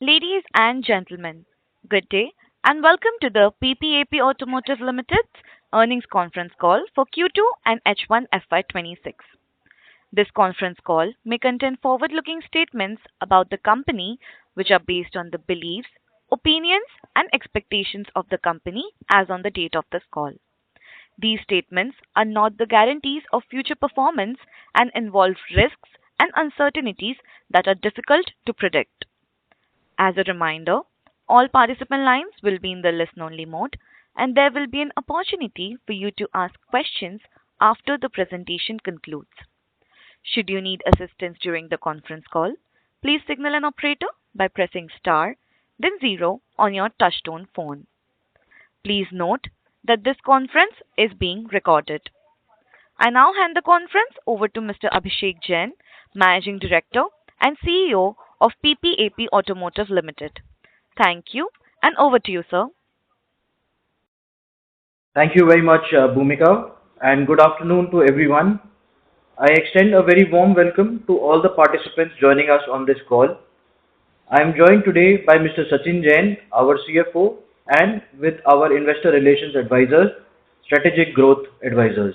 Ladies and gentlemen, good day and welcome to the PPAP Automotive Limited's earnings conference call for Q2 and H1 FY26. This conference call may contain forward-looking statements about the company which are based on the beliefs, opinions, and expectations of the company as on the date of this call. These statements are not the guarantees of future performance and involve risks and uncertainties that are difficult to predict. As a reminder, all participant lines will be in the listen-only mode, and there will be an opportunity for you to ask questions after the presentation concludes. Should you need assistance during the conference call, please signal an operator by pressing star, then zero on your touchtone phone. Please note that this conference is being recorded. I now hand the conference over to Mr. Abhishek Jain, Managing Director and CEO of PPAP Automotive Limited. Thank you, and over to you, sir. Thank you very much, Bhumika, and good afternoon to everyone. I extend a very warm welcome to all the participants joining us on this call. I am joined today by Mr. Sachin Jain, our CFO, and with our Investor Relations Advisors, Strategic Growth Advisors.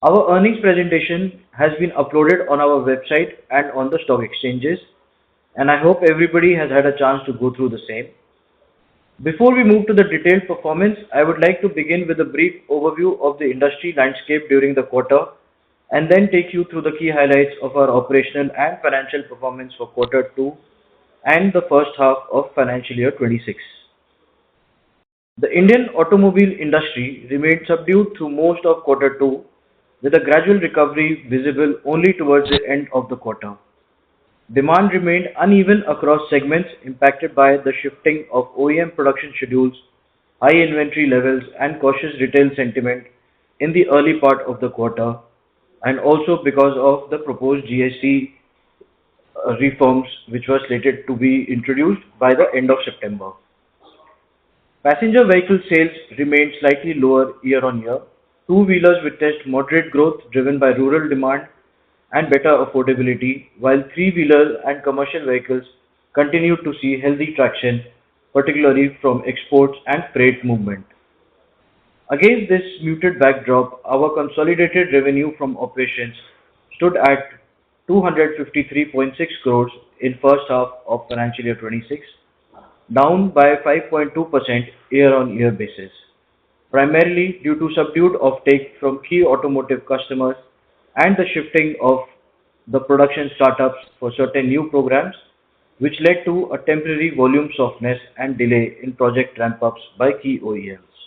Our earnings presentation has been uploaded on our website and on the stock exchanges, and I hope everybody has had a chance to go through the same. Before we move to the detailed performance, I would like to begin with a brief overview of the industry landscape during the quarter and then take you through the key highlights of our operational and financial performance for quarter 2 and the first half of financial year 26. The Indian automobile industry remained subdued through most of quarter 2, with a gradual recovery visible only towards the end of the quarter. Demand remained uneven across segments impacted by the shifting of OEM production schedules, high inventory levels, and cautious retail sentiment in the early part of the quarter, and also because of the proposed GST reforms which were slated to be introduced by the end of September. Passenger vehicle sales remained slightly lower year on year. Two-wheelers witnessed moderate growth driven by rural demand and better affordability, while three-wheelers and commercial vehicles continued to see healthy traction, particularly from exports and freight movement. Against this muted backdrop, our consolidated revenue from operations stood at 253.6 crores in first half of financial year 26, down by 5.2% year-on-year basis, primarily due to subdued offtake from key automotive customers and the shifting of the production startups for certain new programs, which led to a temporary volume softness and delay in project ramp-ups by key OEMs.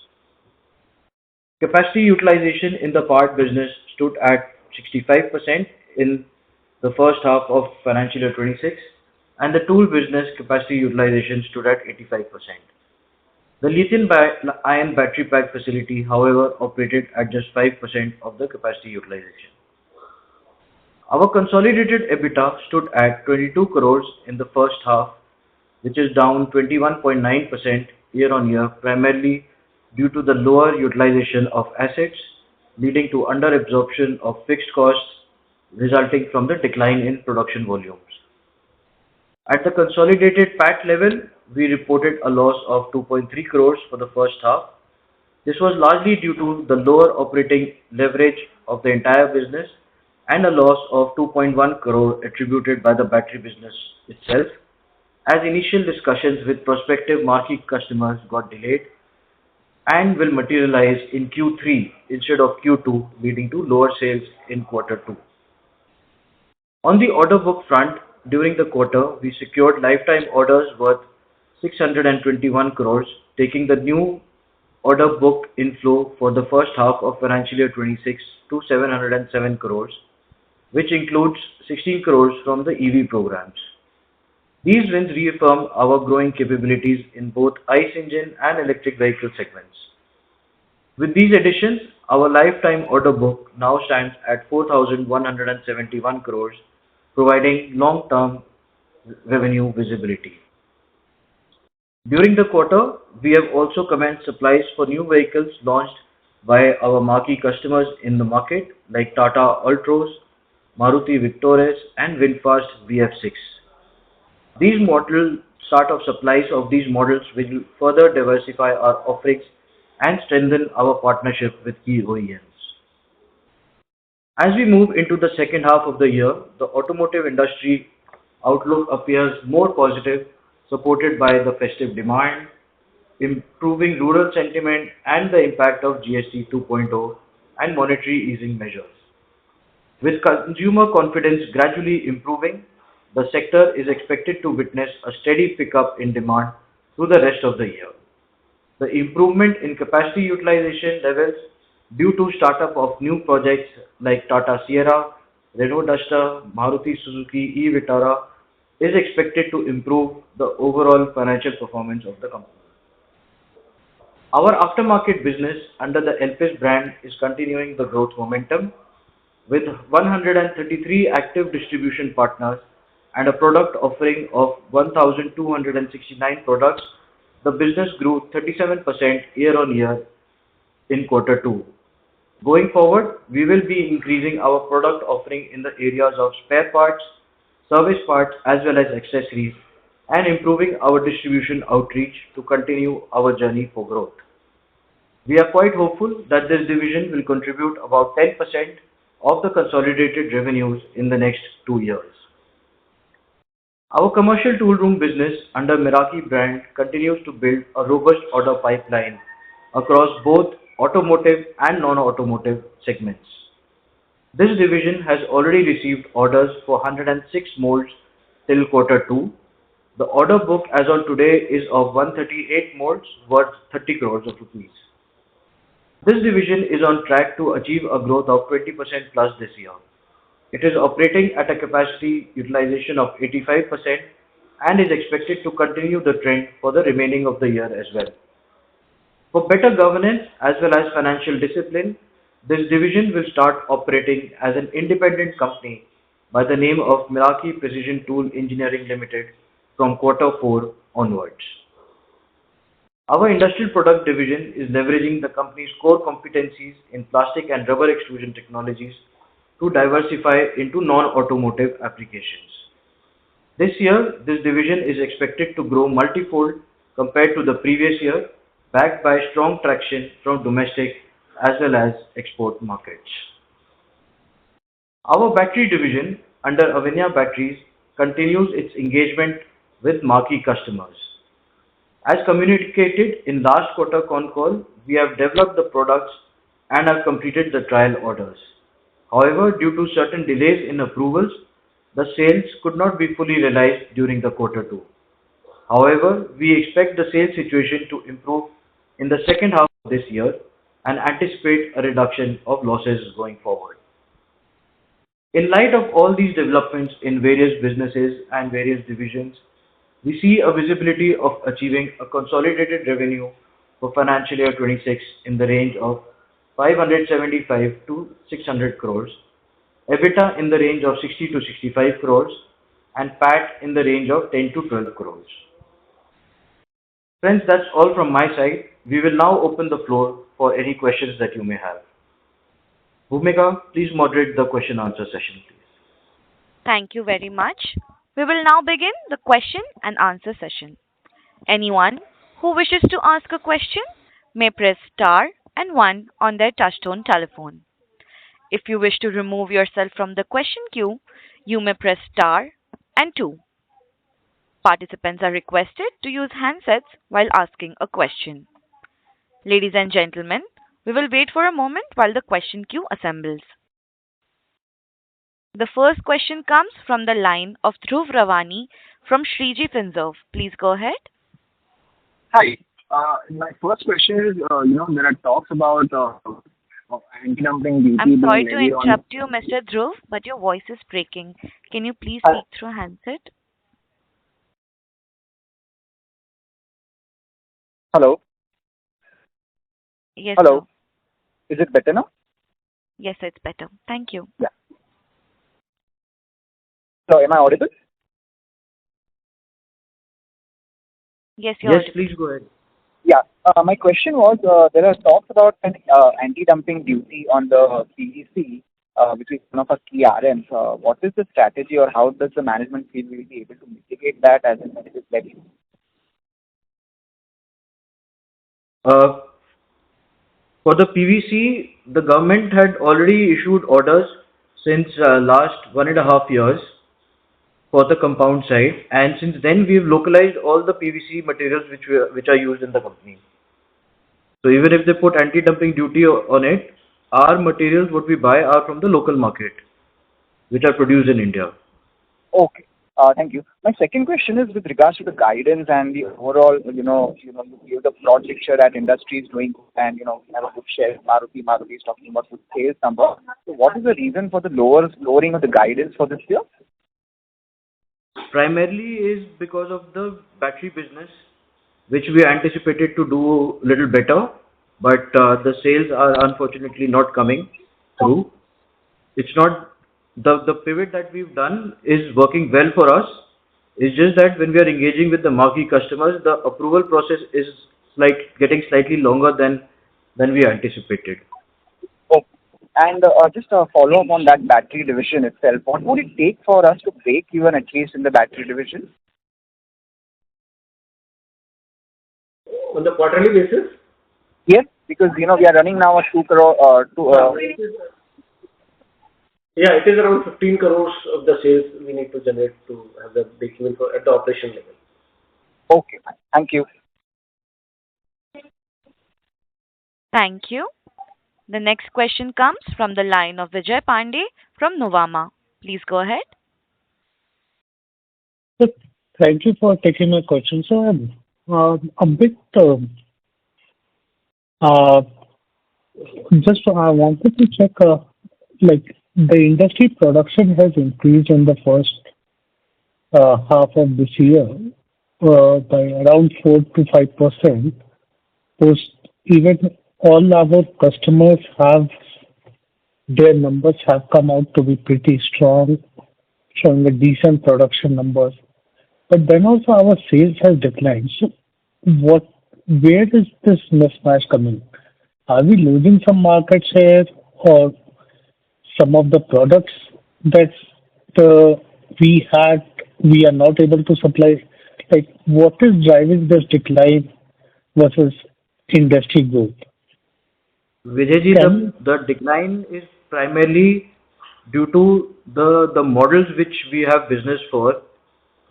Capacity utilization in the part business stood at 65% in the first half of financial year 26, and the tool business capacity utilization stood at 85%. The lithium-ion battery pack facility, however, operated at just 5% of the capacity utilization. Our consolidated EBITDA stood at 22 crores in the first half, which is down 21.9% year-on-year, primarily due to the lower utilization of assets, leading to under-absorption of fixed costs resulting from the decline in production volumes. At the consolidated PAT level, we reported a loss of 2.3 crores for the first half. This was largely due to the lower operating leverage of the entire business and a loss of 2.1 crore attributed by the battery business itself, as initial discussions with prospective marquee customers got delayed and will materialize in Q3 instead of Q2, leading to lower sales in quarter 2. On the order book front, during the quarter, we secured lifetime orders worth 621 crores, taking the new order book inflow for the first half of financial year 26 to 707 crores, which includes 16 crores from the EV programs. These wins reaffirm our growing capabilities in both ICE engine and electric vehicle segments. With these additions, our lifetime order book now stands at 4,171 crores, providing long-term revenue visibility. During the quarter, we have also commenced supplies for new vehicles launched by our marquee customers in the market like Tata Altroz, Maruti Victoris, and VinFast VF6. These model start of supplies of these models will further diversify our offerings and strengthen our partnership with key OEMs. As we move into the second half of the year, the automotive industry outlook appears more positive, supported by the festive demand, improving rural sentiment, and the impact of GST 2.0 and monetary easing measures. With consumer confidence gradually improving, the sector is expected to witness a steady pickup in demand through the rest of the year. The improvement in capacity utilization levels due to startup of new projects like Tata Sierra, Renault Duster, Maruti Suzuki e-Vitara is expected to improve the overall financial performance of the company. Our aftermarket business under the Elpis brand is continuing the growth momentum with 133 active distribution partners and a product offering of 1,269 products. The business grew 37% year-on-year in quarter two. Going forward, we will be increasing our product offering in the areas of spare parts, service parts, as well as accessories, and improving our distribution outreach to continue our journey for growth. We are quite hopeful that this division will contribute about 10% of the consolidated revenues in the next 2 years. Our commercial tool room business under Meraki brand continues to build a robust order pipeline across both automotive and non-automotive segments. This division has already received orders for 106 molds till quarter two. The order book as on today is of 138 molds worth 30 crores of rupees. This division is on track to achieve a growth of 20% plus this year. It is operating at a capacity utilization of 85% and is expected to continue the trend for the remaining of the year as well. For better governance as well as financial discipline, this division will start operating as an independent company by the name of Meraki Precision Tool Engineering Limited from quarter four onwards. Our industrial product division is leveraging the company's core competencies in plastic and rubber extrusion technologies to diversify into non-automotive applications. This year, this division is expected to grow multifold compared to the previous year, backed by strong traction from domestic as well as export markets. Our battery division under Avinya Batteries continues its engagement with marquee customers. As communicated in last quarter Concall, we have developed the products and have completed the trial orders. However, due to certain delays in approvals, the sales could not be fully realized during the quarter two. However, we expect the sales situation to improve in the second half of this year and anticipate a reduction of losses going forward. In light of all these developments in various businesses and various divisions, we see a visibility of achieving a consolidated revenue for financial year 26 in the range of 575 to 600 crores, EBITDA in the range of 60 to 65 crores, and PAT in the range of 10 to 12 crores. Friends, that's all from my side. We will now open the floor for any questions that you may have. Bhumika, please moderate the question answer session, please. Thank you very much. We will now begin the question and answer session. Anyone who wishes to ask a question may press star and one on their touchtone telephone. If you wish to remove yourself from the question queue, you may press star and two. Participants are requested to use handsets while asking a question. Ladies and gentlemen, we will wait for a moment while the question queue assembles. The first question comes from the line of Dhruv Ravani from Shriji Finserv. Please go ahead. Hi. My first question is, there are talks about anti-dumping duty I'm being sorry to levied on. interrupt you, Mr. Dhruv, but your voice is breaking. Can you please speak through handset? Hello? Yes, Hello? sir. Is it better now? Yes, it's better. Thank you. Yeah. So, am I audible? Yes, you're Yes, audible. please go ahead. Yeah. My question was, there are talks about an anti-dumping duty on the PVC which is one of our key RMs. What is the strategy, or how does the management feel we will be able to mitigate that as and when it is ready? Uh, for the PVC, the government had already issued orders since last 1.5 years for the compound side, and since then we've localized all the PVC materials which are used in the company. So even if they put anti-dumping duty on it, our materials what we buy are from the local market, which are produced in India. Okay. Thank you. My second question is with regards to the guidance and the overall, you give the broad picture that industry is doing good and, we have a good share. Maruti is talking about good sales number. So what is the reason for the lowering of the guidance for this year? Primarily is because of the battery business, which we anticipated to do a little better, but the sales are unfortunately not coming through. It's not the pivot that we've done is working well for us. It's just that when we are engaging with the marquee customers, the approval process is getting slightly longer than we anticipated. Okay. And just a follow-up on that battery division itself, what would it take for us to break even at least in the battery division? On the quarterly basis? Yes, because we are running now a 2 crore, Yeah, it is around 15 crores of the sales we need to generate to have the break-even at the operation level. Okay, fine. Thank you. Thank you. The next question comes from the line of Vijay Pandey from Novama. Please go ahead. So, thank you for taking my question. So I'm a bit uh, just I wanted to check like the industry production has increased in the first half of this year by around 4 to 5%. Those even all our customers have their numbers have come out to be pretty strong, showing a decent production numbers. But then also our sales has declined. So what, where is this mismatch coming? Are we losing some market share or some of the products that we are not able to supply? Like, what is driving this decline versus industry growth? Vijayji, Can the decline is primarily due to the models which we have business for.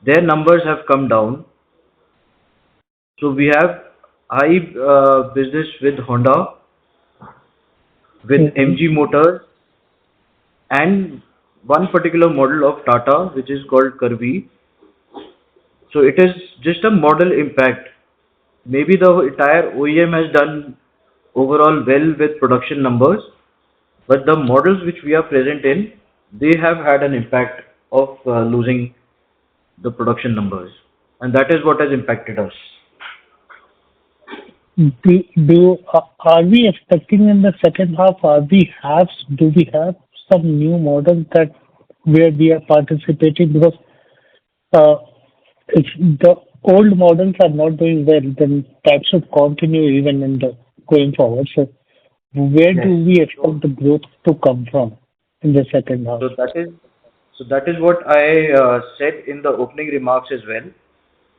Their numbers have come down. So we have high business with Honda, with Mhm. MG Motors, and one particular model of Tata, which is called Curvy. So it is just a model impact. Maybe the entire OEM has done overall well with production numbers, but the models which we are present in, they have had an impact of losing the production numbers, and that is what has impacted us. Are we expecting in the second half, do we have some new models that where we are participating? Because uh, if the old models are not doing well, then that should continue even in the going forward. So where Yes. do we expect the growth to come from in the second half? So that is what I said in the opening remarks as well.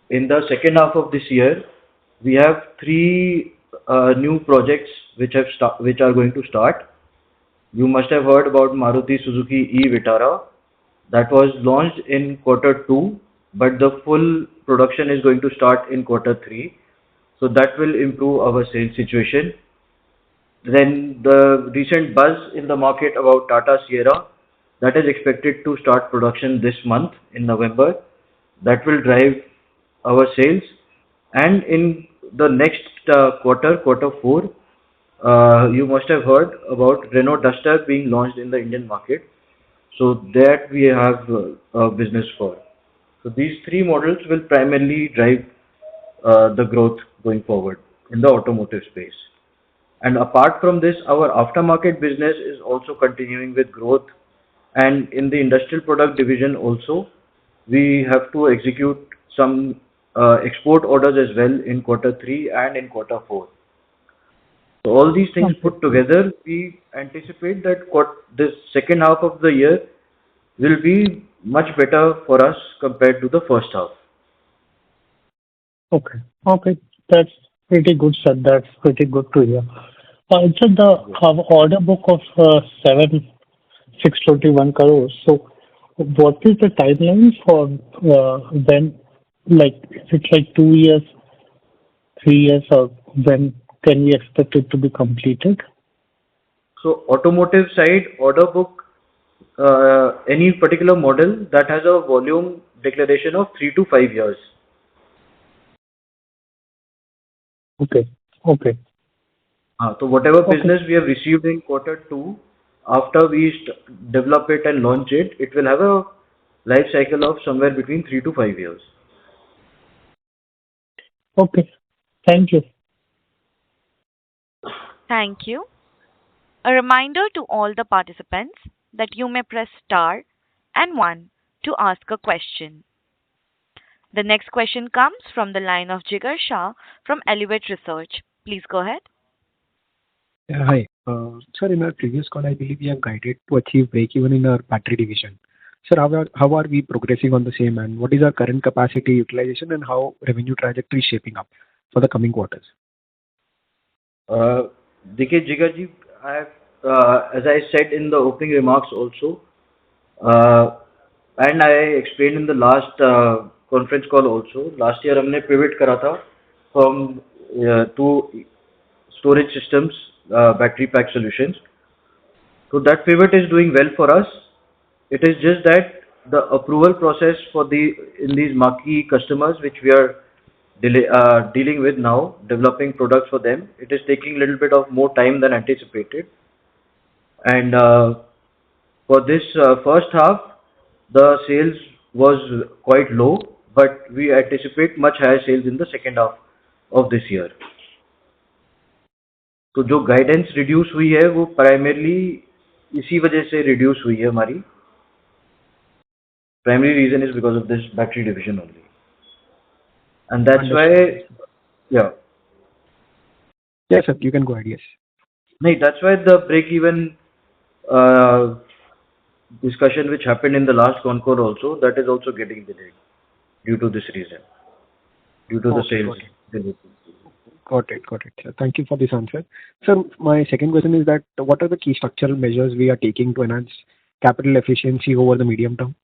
In the second half of this year, we have three new projects which are going to start. You must have heard about Maruti Suzuki E Vitara that was launched in quarter two, but the full production is going to start in quarter three. So that will improve our sales situation. Then the recent buzz in the market about Tata Sierra, that is expected to start production this month in November. That will drive our sales. And in the next quarter four, you must have heard about Renault Duster being launched in the Indian market. So that we have business for. So these three models will primarily drive the growth going forward in the automotive space. And apart from this, our aftermarket business is also continuing with growth. And in the industrial product division also, we have to execute some export orders as well in quarter three and in quarter four. So all these things Okay. put together, we anticipate that this second half of the year will be much better for us compared to the first half. Okay. Okay. That's pretty good, sir. That's pretty good to hear. So the our order book of 621 crores. So what is the timeline for when, like, is it like 2 years, 3 years, or when can we expect it to be completed? So automotive side order book, any particular model that has a volume declaration of 3 to 5 years. Okay. Okay. So whatever Okay. business we have received in quarter two, after we develop it and launch it, it will have a life cycle of somewhere between 3 to 5 years. Okay. Thank you. Thank you. A reminder to all the participants that you may press star and one to ask a question. The next question comes from the line of Jigar Shah from Elevate Research. Please go ahead. Yeah, hi. Sir, in our previous call, I believe we have guided to achieve break-even in our battery division. Sir, how are we progressing on the same, and what is our current capacity utilization, and how revenue trajectory is shaping up for the coming quarters? देखिए जिगर जी, as I said in the opening remarks also, and I explained in the last conference call also, last year हमने pivot करा था from to storage systems, battery pack solutions. So that pivot is doing well for us. It is just that the approval process for in these marquee customers, which we are dealing with now, developing products for them, it is taking a little bit of more time than anticipated. And for this first half, the sales was quite low, but we anticipate much higher sales in the second half of this year. तो जो guidance reduce हुई है वो primarily इसी वजह से reduce हुई है हमारी. Primary reason is because of this battery division only, and that's why, yeah. Yes, sir, you can go ahead. Yes. No, that's why the break-even discussion which happened in the last Concall also, that is also getting delayed due to this reason, due to the Okay, sales delay. got it, sir. Thank you for this answer. Sir, my second question is that what are the key structural measures we are taking to enhance capital efficiency over the medium term?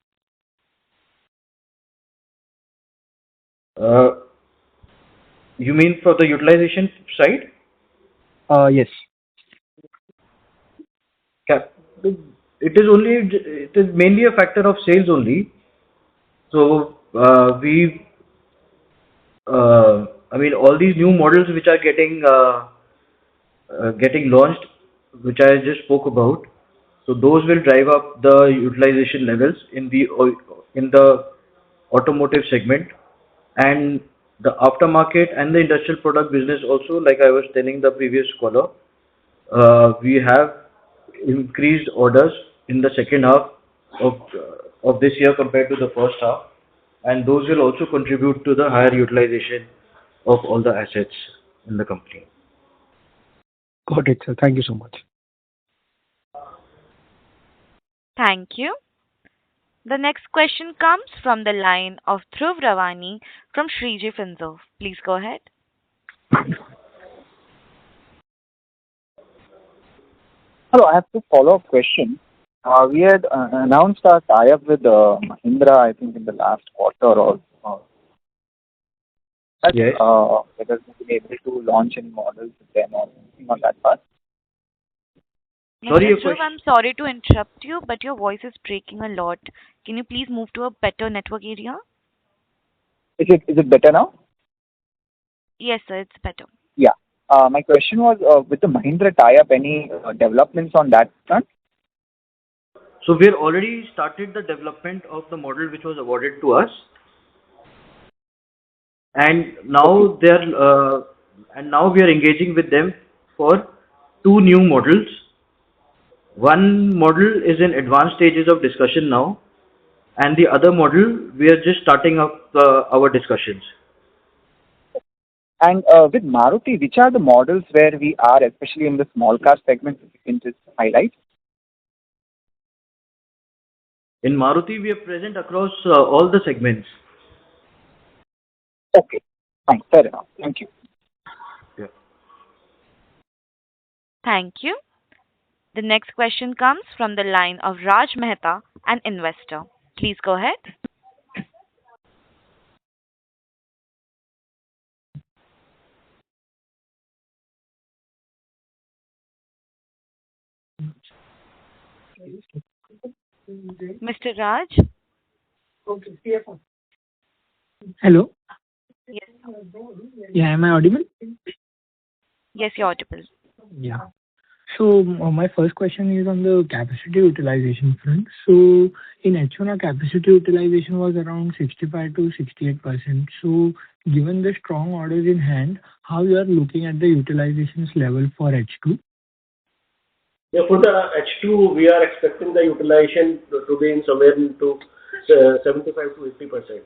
You mean for the utilization side? Yes. It is mainly a factor of sales only. So I mean, all these new models which are getting launched, which I just spoke about, so those will drive up the utilization levels in the automotive segment, and the aftermarket and the industrial product business also. Like I was telling the previous caller, we have increased orders in the second half of this year compared to the first half, and those will also contribute to the higher utilization of all the assets in the company. Got it, sir. Thank you so much. Thank you. The next question comes from the line of Dhruv Ravani from Shriji Finserv. Please go ahead. Hello, I have two follow-up questions. We had announced our tie-up with Mahindra, I think, in the last quarter or Yes. whether we'll be able to launch any models with them or anything on that part. Sorry, your Mr. Dhruv, question. I'm sorry to interrupt you, but your voice is breaking a lot. Can you please move to a better network area? Is it better now? Yes, sir, it's better. Yeah. My question was, with the Mahindra tie-up, any developments on that front? So we have already started the development of the model which was awarded to us, and now we are engaging with them for two new models. One model is in advanced stages of discussion now, and the other model we are just starting up our discussions. And with Maruti, which are the models where we are, especially in the small car segment, if you can just highlight? In Maruti, we are present across all the segments. Okay, fine, fair enough. Thank you. Yeah. Thank you. The next question comes from the line of Raj Mehta, an investor. Please go ahead. Mr. Raj? Hello. Yes, Yeah, am I audible? yes, you're audible. Yeah. So my first question is on the capacity utilization front. So in H1, our capacity utilization was around 65 to 68%. So given the strong orders in hand, how you are looking at the utilizations level for H2? Yeah, for the H2, we are expecting the utilization to be in somewhere into 75 to 80%.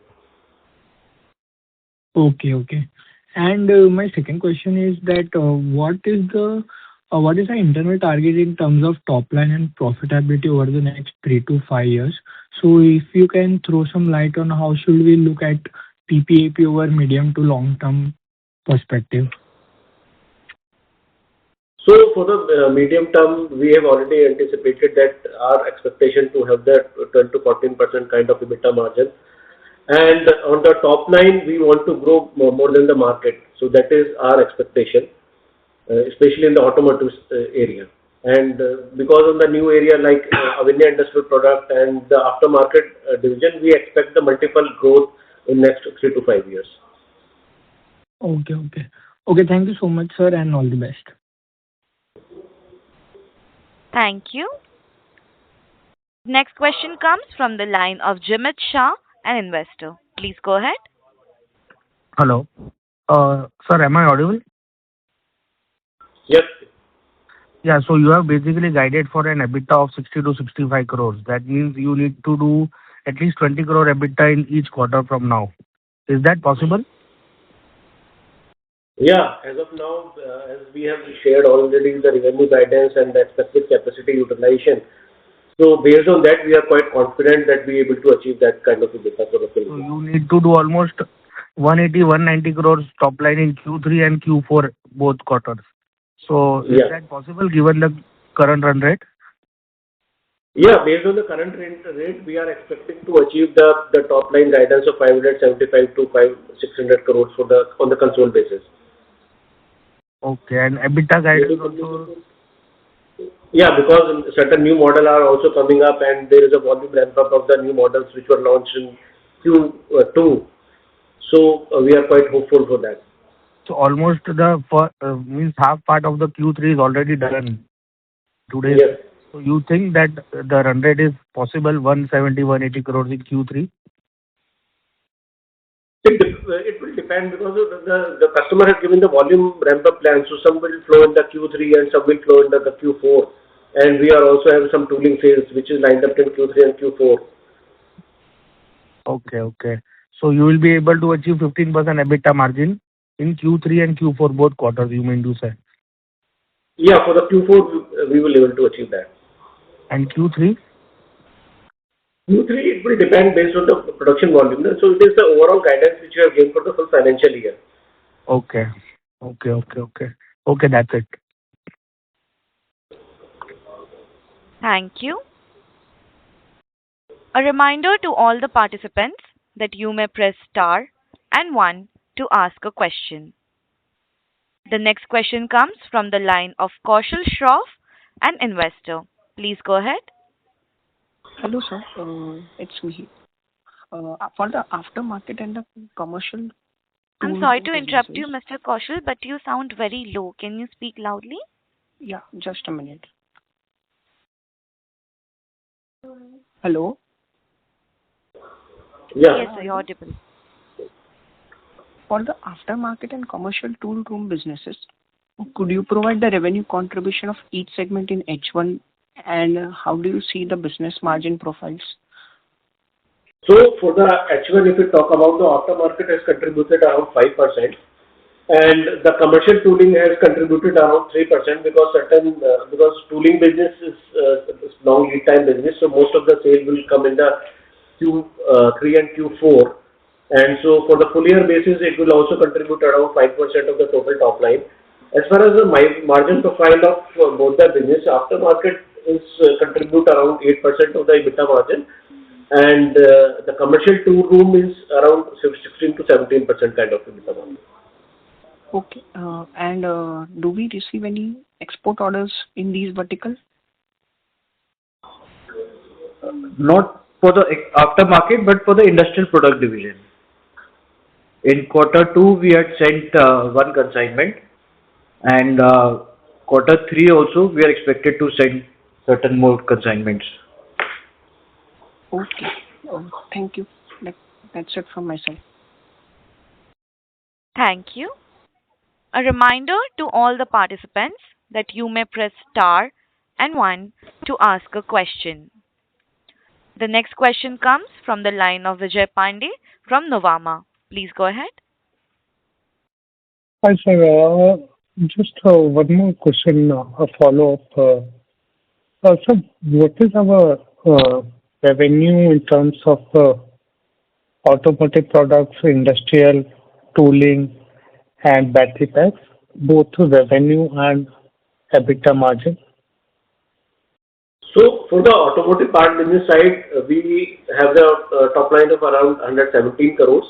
Okay. And my second question is that what is the internal target in terms of top line and profitability over the next 3 to 5 years? So if you can throw some light on how should we look at PPAP over medium to long term perspective? So for the medium term, we have already anticipated that our expectation to have that 12 to 14% kind of EBITDA margin. And on the top line, we want to grow more than the market. So that is our expectation, especially in the automotive area. And because of the new area like Avinya Industrial Product and the aftermarket division, we expect the multiple growth in next 3 to 5 years. Okay. Thank you so much, sir, and all the best. Thank you. Next question comes from the line of Jimit Shah, an investor. Please go ahead. Hello. Sir, am I audible? Yes. Yeah, so you have basically guided for an EBITDA of 60 to 65 crores. That means you need to do at least 20 crore EBITDA in each quarter from now. Is that possible? Yeah, as of now, as we have shared already the revenue guidance and the expected capacity utilization. So based on that, we are quite confident that we are able to achieve that kind of EBITDA for the full So year. you need to do almost 180, 190 crores top line in Q3 and Q4 both quarters. So is Yeah. that possible given the current run rate? Yeah, based on the current rate, we are expecting to achieve the top line guidance of 575 to 600 crores on the console basis. Okay, and EBITDA guidance also. Yeah, because certain new model are also coming up and there is a volume ramp up of the new models which were launched in Q2. So we are quite hopeful for that. So almost means half part of the Q3 is already done today. Yes. So you think that the run rate is possible 170, 180 crores in Q3? It will depend because of the customer has given the volume ramp up plan. So some will flow in the Q3 and some will flow in the Q4. And we are also having some tooling sales which is lined up in Q3 and Q4. Okay. So you will be able to achieve 15% EBITDA margin in Q3 and Q4 both quarters, you mean to say? Yeah, for the Q4 we will be able to achieve that. And Q3? Q3 it will depend based on the production volume. So it is the overall guidance which we have given for the full financial year. Okay, that's it. Thank you. A reminder to all the participants that you may press star and one to ask a question. The next question comes from the line of Kaushal Shroff, an investor. Please go ahead. Hello, sir. It's me. For the aftermarket and the commercial. I'm sorry to interrupt you, Mr. Kaushal, but you sound very low. Can you speak loudly? Yeah, just a minute. Hello? Yeah. Yes, sir, you're audible. For the aftermarket and commercial tool room businesses, could you provide the revenue contribution of each segment in H1 and how do you see the business margin profiles? So for the H1, if we talk about the aftermarket has contributed around 5%. And the commercial tooling has contributed around 3% because because tooling business is long lead time business, so most of the sale will come in the Q3 and Q4. And so for the full year basis, it will also contribute around 5% of the total top line. As far as the margin profile of both the business, aftermarket is contribute around 8% of the EBITDA margin, and the commercial tool room is around 16 to 17% kind of EBITDA margin. Okay. And do we receive any export orders in these verticals? Not for the aftermarket, but for the industrial product division. In quarter two, we had sent one consignment, and quarter three also, we are expected to send certain more consignments. Okay. Thank you. That's it from my side. Thank you. A reminder to all the participants that you may press star and one to ask a question. The next question comes from the line of Vijay Pandey from Novama. Please go ahead. Hi, sir. Just one more question, a follow-up. So what is our revenue in terms of automotive products, industrial tooling, and battery packs, both revenue and EBITDA margin? So for the automotive part business side, we have the top line of around 117 crores.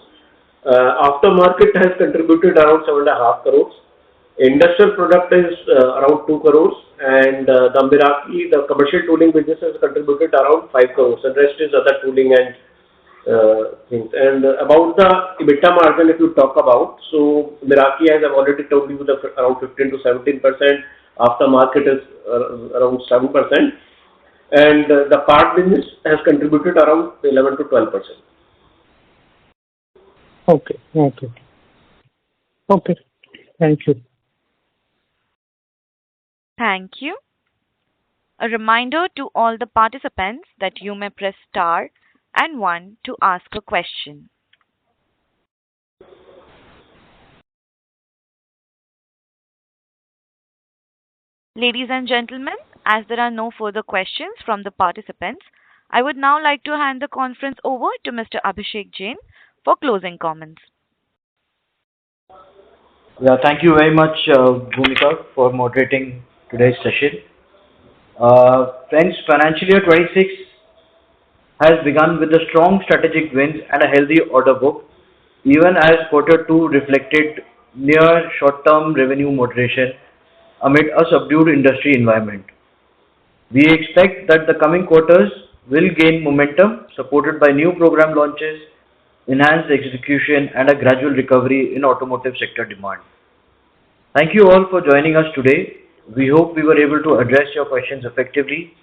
Aftermarket has contributed around 7.5 crores. Industrial product is around 2 crores, and the Miraki, the commercial tooling business, has contributed around 5 crores, and rest is other tooling and things. And about the EBITDA margin, if you talk about, so Miraki, as I've already told you, around 15 to 17%. Aftermarket is around 7%, and the part business has contributed around 11 to 12%. Okay. Thank you. Thank you. A reminder to all the participants that you may press star and one to ask a question. Ladies and gentlemen, as there are no further questions from the participants, I would now like to hand the conference over to Mr. Abhishek Jain for closing comments. Yeah, thank you very much, Bhumika, for moderating today's session. Friends, financial year 26 has begun with a strong strategic wins and a healthy order book, even as quarter two reflected near short-term revenue moderation amid a subdued industry environment. We expect that the coming quarters will gain momentum, supported by new program launches, enhanced execution, and a gradual recovery in automotive sector demand. Thank you all for joining us today. We hope we were able to address your questions effectively.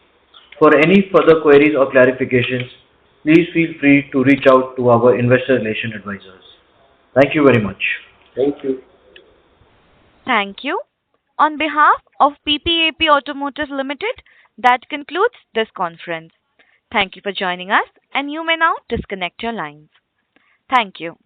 For any further queries or clarifications, please feel free to reach out to our investor relation advisors. Thank you very much. Thank you. Thank you. On behalf of PPAP Automotive Limited, that concludes this conference. Thank you for joining us, and you may now disconnect your lines. Thank you.